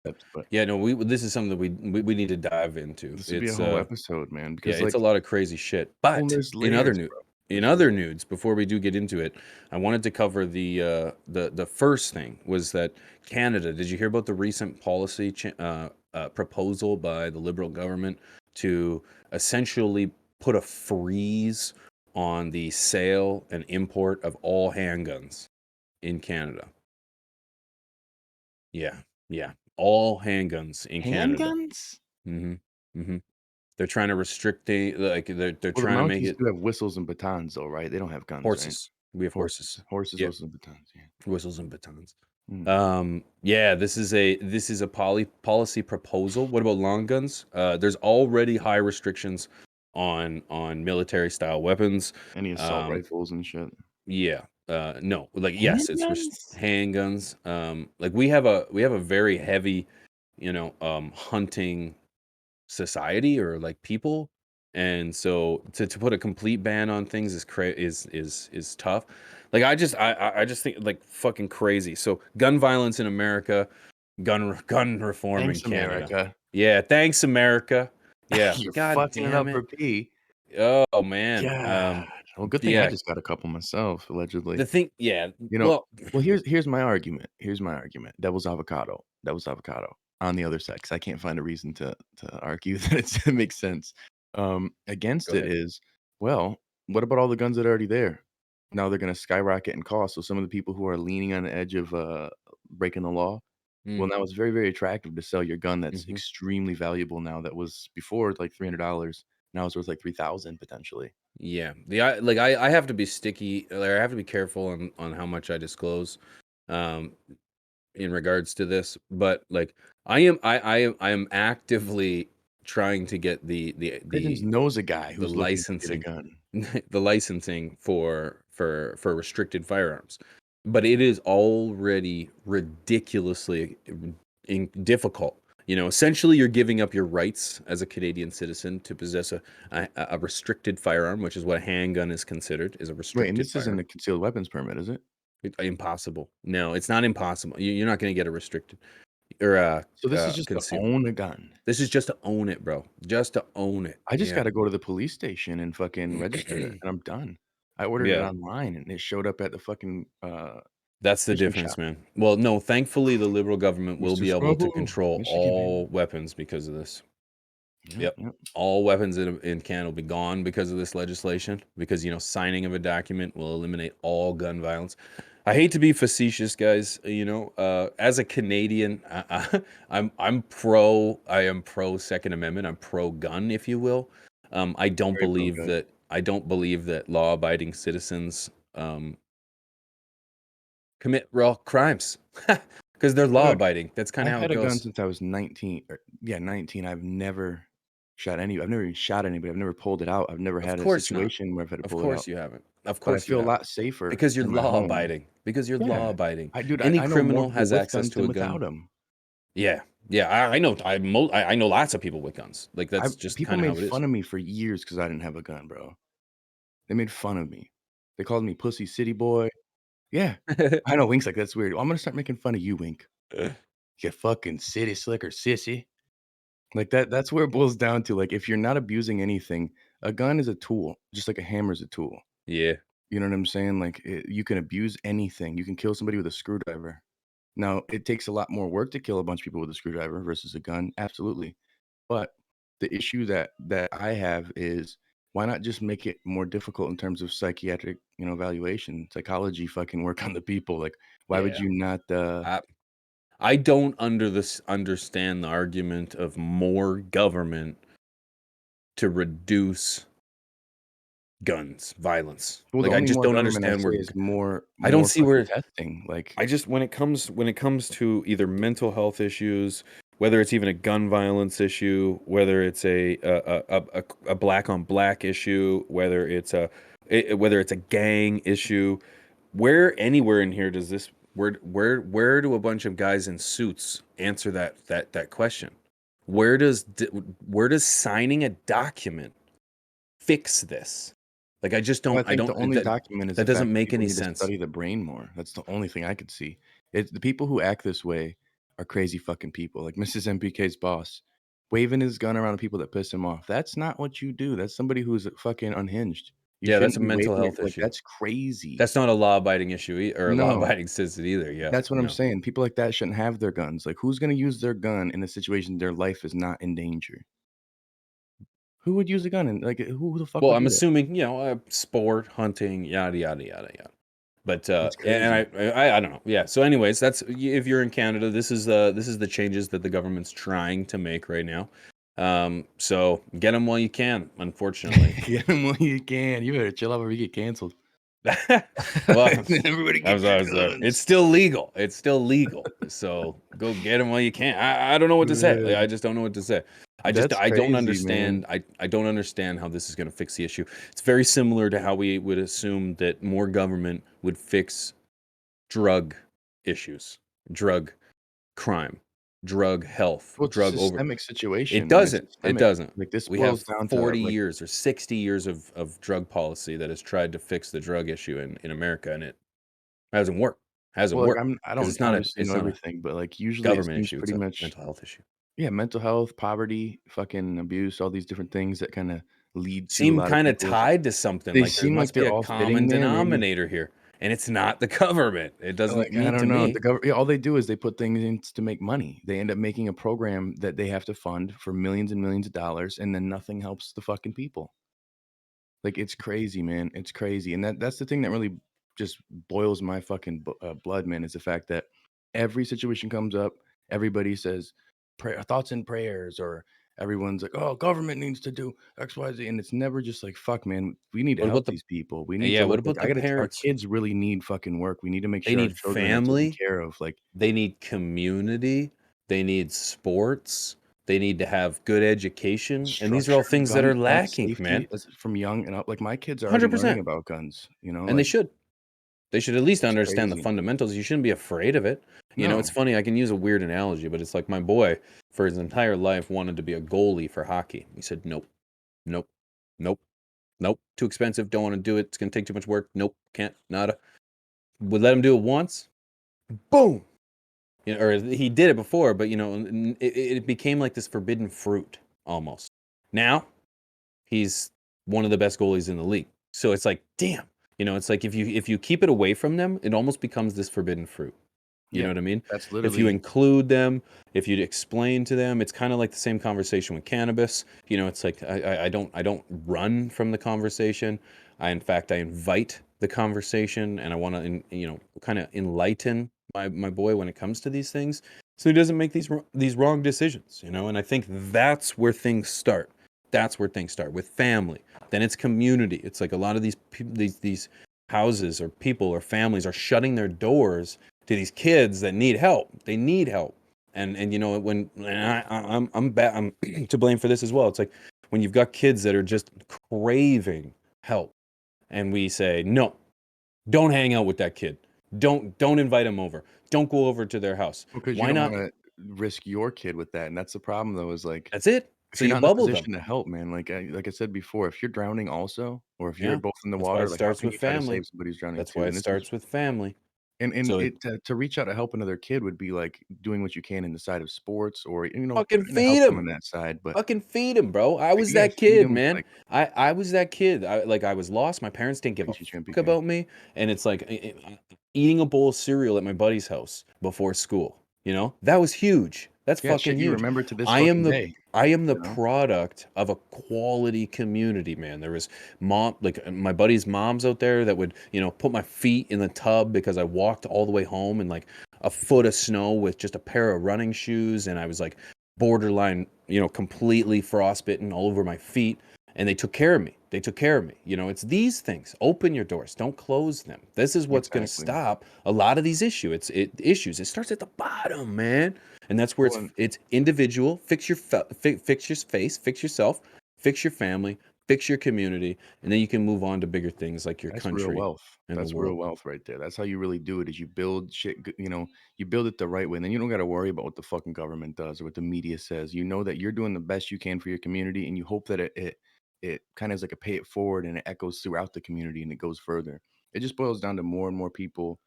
but Yeah, no, this is something that we need to dive into. this would be a It's whole episode, man, yeah, because it's a like, lot of crazy shit. well, But there's layers, bro. in There's other layers. nudes, before we do get into it, I wanted to cover the first thing was that Canada. Did you hear about the recent policy proposal by the Liberal government to essentially put a freeze on the sale and import of all handguns in Canada? Yeah, yeah, all handguns in Canada. Handguns? hmm hmm They're trying to restrict they're Well, the trying to make Mounties it do have whistles and batons, though, right? They don't have guns, right? horses. We have Horses, horses. horses, Yep, whistles, and batons. Yeah. whistles and batons. Mm. Yeah, this is a policy proposal. What about long guns? There's already high restrictions on military style weapons. Any assault Um, rifles and shit. yeah, no, like yes, it's Handguns? handguns. Like we have a very heavy, hunting society or like people, and so to put a complete ban on things is tough. Like I just think like fucking crazy. So gun violence in America, gun reform in Thanks, Canada. America. Yeah, thanks America. Yeah, You're god fucking it damn up for it. P. Oh man. God. Well, good thing I Yeah, just got a couple myself, allegedly. the thing, yeah, You know, well, well, here's my argument. Here's my argument. Devil's avocado. Devil's avocado on the other side, 'cause I can't find a reason to argue that it makes sense. go Against it ahead. is, well, what about all the guns that are already there? Now they're gonna skyrocket in cost. So some of the people who are leaning on the edge of breaking the law, Mm, well, now it's very, very attractive to sell your gun that's mhm. extremely valuable now that was before like $300. Now it's worth like 3,000 potentially. Yeah, I have to be sticky. Like, I have to be careful on how much I disclose. Um, in regards to this, but like I am actively trying to get Pigeons knows a guy the who's looking to get a licensing gun. the licensing for restricted firearms, but it is already ridiculously difficult. Essentially, you're giving up your rights as a Canadian citizen to possess a restricted firearm, which is what a handgun is considered, is a Wait, and restricted this isn't firearm. a concealed weapons permit, is it? Impossible. No, it's not impossible. You're not going to get a restricted or So this is just to conceal. own a gun. This is just to own it, bro. Just to own it. I just Yeah. gotta go to the police station and fucking register it, and I'm done. I ordered it Yeah. online, and it showed up at the fucking, That's the Christian difference, shop. man. Well, no, thankfully the Liberal government will Mr. be able to Scrabble, control Michigan, baby. all weapons because of this. Yep, Yep. yep. All weapons in Canada will be gone because of this legislation, because signing of a document will eliminate all gun violence. I hate to be facetious, guys. As a Canadian, I am pro Second Amendment. I'm pro gun, if you will. I don't Very believe pro-gun. that law-abiding citizens commit real crimes because they're Dude, law-abiding. That's kind of I've how it had a gun goes. since I was 19 or yeah, 19. I've never even shot anybody. I've never pulled it out. I've never Of had a course not. situation where I've had to Of pull it out, course you haven't. Of but I course you feel a haven't. lot safer Because you're in my home. law-abiding. Because you're Yeah. law-abiding. Dude, Any I know more criminal people has with access guns to than a gun. without them. Yeah. Yeah, I know I know lots of people with guns. Like, I that's just People kinda made how it is. fun of me for years because I didn't have a gun, bro. They made fun of me. They called me pussy city boy. Yeah. I know Wink's like, "That's weird." I'm gonna start making fun of you, Wink. "You fucking city slicker sissy." Like, that's where it boils down to, like, if you're not abusing anything, a gun is a tool, just like a hammer is a tool. Yeah. You know what I'm saying? Like, you can abuse anything. You can kill somebody with a screwdriver. Now, it takes a lot more work to kill a bunch of people with a screwdriver versus a gun, absolutely. But the issue that I have is why not just make it more difficult in terms of psychiatric, evaluation, psychology, fucking work on the people? Like, why would Yeah. you not? I I don't understand the argument of more government to reduce guns, violence. Well, the Like, I only just more don't government I understand say where is more I don't more see fucking where testing. Like, I just when it comes to either mental health issues, whether it's even a gun violence issue, whether it's a black on black issue, whether it's a gang issue, where anywhere in here does this where do a bunch of guys in suits answer that question? Where does where does signing a document fix this? Like, I just well, I don't I think the don't only that document is that the doesn't fact that make people any need to sense. study the brain more. That's the only thing I could see. It's the people who act this way are crazy fucking people. Like Mrs. MPK's boss, waving his gun around the people that piss him off. That's not what you do. That's somebody who's fucking unhinged. You Yeah, that's shouldn't a be mental waving it health like issue. that's crazy. That's not a law-abiding issue or a No, law-abiding citizen either. Yeah, that's what I'm no. saying. People like that shouldn't have their guns. Like, who's gonna use their gun in a situation their life is not in danger? Who would use a gun? And like, who the fuck Well, would I'm do that? assuming, sport, hunting, yada yada yada yada. But That's and crazy. I don't know. Yeah. So, anyways, that's if you're in Canada, this is the changes that the government's trying to make right now. So get them while you can. Unfortunately, Get them while you can. You better chill out or you get canceled. well, Everybody get their it's guns. still legal. It's still legal. So go get them while you can. I don't know what to say. Like, I Man, just don't know what to say. that's I don't crazy, man. understand. I don't understand how this is going to fix the issue. It's very similar to how we would assume that more government would fix drug issues, drug crime, drug health, Well, it's a drug over. systemic It situation, man. It's doesn't. It systemic. doesn't. Like, this We have boils down to, 40 like, years or 60 years of drug policy that has tried to fix the drug issue in America, and it hasn't worked. Hasn't well, like, worked I because don't obviously know it's not a everything, but, like, usually it government seems issue. It's pretty a much mental health issue. yeah, mental health, poverty, fucking abuse, all these different things that kinda lead to a Seem lot of kind of people's tied to something. they Like there seem like must be they're a all fitting common there, maybe. denominator here, and it's not the government. It doesn't Like, I mean to don't know, the me. government, yeah, all they do is they put things in to make money. They end up making a program that they have to fund for millions and millions of dollars, and then nothing helps the fucking people. Like, it's crazy, man, it's crazy, and that's the thing that really just boils my fucking blood, man, is the fact that every situation comes up, everybody says, "Prayer thoughts and prayers," or everyone's like, "Oh, government needs to do XYZ," and it's never just like, "Fuck, man, we need to What about help the these people. We need yeah? to What look like about I the gotta our parents? kids really need fucking work. We need to make They sure our need children are taken family. care of." Like, They need community. They need sports. They need to have good education, and these are all structured things that are gun lacking, man. safety as from young and up. Like, my kids are already learning 100%, about guns, and they like, should. They should at least it's understand the crazy. fundamentals. You shouldn't be afraid of it. It's No. funny. I can use a weird analogy, but it's like my boy, for his entire life, wanted to be a goalie for hockey. He said, "Nope, nope, nope, nope. Too expensive. Don't want to do it. It's gonna take too much work. Nope, can't. Nada." Would let him do it once. Boom. Or he did it before, but it became like this forbidden fruit almost. Now he's one of the best goalies in the league. So it's like, damn. It's like if you keep it away from them, it almost becomes this forbidden fruit. You know Yeah. what I mean? That's If you literally include them, if you explain to them, it's kind of like the same conversation with cannabis. It's like I don't run from the conversation. In fact I invite the conversation, and I want to kind of enlighten my boy when it comes to these things, so he doesn't make these wrong decisions. And I think that's where things start. That's where things start with family. Then it's community. It's like a lot of these houses or people or families are shutting their doors to these kids that need help. They need help. And when and I'm to blame for this as well. It's like when you've got kids that are just craving help, and we say, "No, don't hang out with that kid. Don't invite him over. Don't go over to their house." because you Why don't not? wanna risk your kid with that, and that's the problem, though, is, like, That's it. if So you're you not in a bubble them. position to help, man, like I said before, if you're drowning also, or if you're Yeah. both in the That's why water, it like, how starts can with you try to family. save somebody who's drowning That's too? why it And this is starts with family. and So it to reach out to help another kid would be, like, doing what you can in the side of sports or, fucking trying to help feed them him. on that side, but, Fucking feed him, bro. I was yeah, that feed kid, them man. like, I was that kid. I was lost. My parents didn't give a appreciate you, fuck MPK. about me, and it's like eating a bowl of cereal at my buddy's house before school. That was huge. That's Yeah, fucking shit you huge. remember to this I am fucking the day, I am the you know? product of a quality community, man. There was my buddy's moms out there that would, put my feet in the tub because I walked all the way home in like a foot of snow with just a pair of running shoes, and I was like borderline, completely frostbitten all over my feet. And they took care of me. They took care of me. It's these things. Open your doors. Don't close them. This is what's going to Exactly. stop a lot of these issues. It starts at the bottom, man. And that's where Well, it's individual. Fix your face. Fix yourself. Fix your family. Fix your community, and then you can move on to bigger things like your that's real country wealth. and the That's real world. wealth right there. That's how you really do it, is you build shit, you build it the right way, and then you don't gotta worry about what the fucking government does or what the media says. You know that you're doing the best you can for your community, and you hope that it kinda is like a pay it forward and it echoes throughout the community and it goes further. It just boils down to more and more people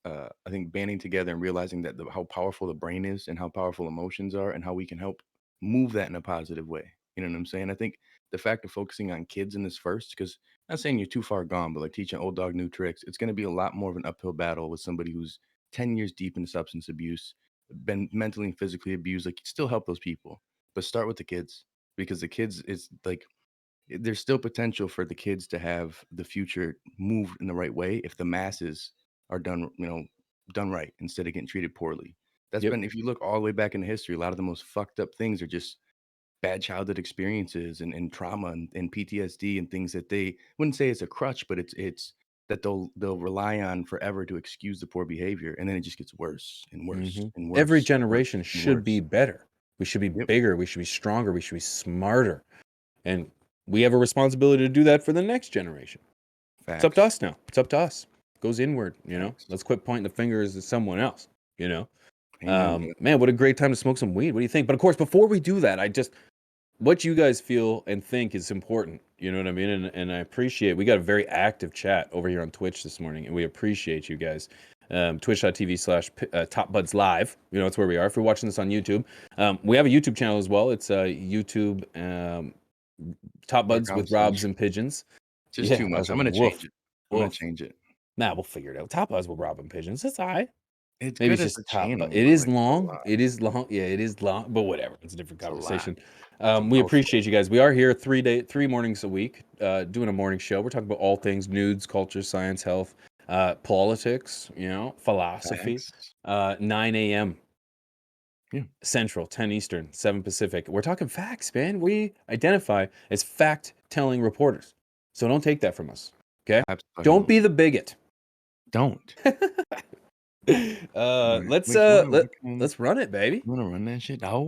I think banding together and realizing that how powerful the brain is and how powerful emotions are and how we can help move that in a positive way. You know what I'm saying? I think the fact of focusing on kids in this first, because not saying you're too far gone, but like teaching old dog new tricks, it's going to be a lot more of an uphill battle with somebody who's 10 years deep in substance abuse, been mentally and physically abused. Like, still help those people, but start with the kids because the kids is like, there's still potential for the kids to have the future move in the right way if the masses are done, done right instead of getting treated poorly. That's Yep. been, if you look all the way back into history, a lot of the most fucked up things are just bad childhood experiences and trauma and PTSD and things that they wouldn't say it's a crutch, but it's that they'll rely on forever to excuse the poor behavior, and then it just gets worse and worse and Every worse and worse generation and should be worse. better. We should be Yep, bigger. We should be stronger. We should be smarter. And we have a responsibility to do that for the next generation. It's up to facts, us now. It's up to us. It goes inward, facts. Let's quit pointing the fingers at someone else, Amen, brother. Man, what a great time to smoke some weed. What do you think? But of course, before we do that, what you guys feel and think is important. You know what I mean? And I appreciate, we got a very active chat over here on Twitch this morning, and we appreciate you guys. Twitch.tv/TopBuds Live. It's where we are. If you're watching this on YouTube, we have a YouTube channel as well. It's YouTube Top Buds with Robs and Pigeons. Just Yeah, too I much. was I'm like, gonna change woof, it. I'm gonna woof. change it. Nah, we'll figure it out. Top Buds with Rob and Pigeons. It's all right. It's Maybe good it's as just a top, but channel, it but, is like, it's a long. lot. It is long. Yeah, it is long, but whatever. It's a different It's a lot. conversation. It's a We mouthful. appreciate you guys. We are here 3 mornings a week, doing a morning show. We're talking about all things nudes, culture, science, health, politics, philosophy. Facts. 9 a.m. Yeah, Central, 10 Eastern, 7 Pacific. We're talking facts, man. We identify as fact-telling reporters. So don't take that from us, okay? Don't absolutely. be the bigot. Don't. Alright. Let's Wait, you wanna let fucking let's run it, baby. you wanna run that shit? No.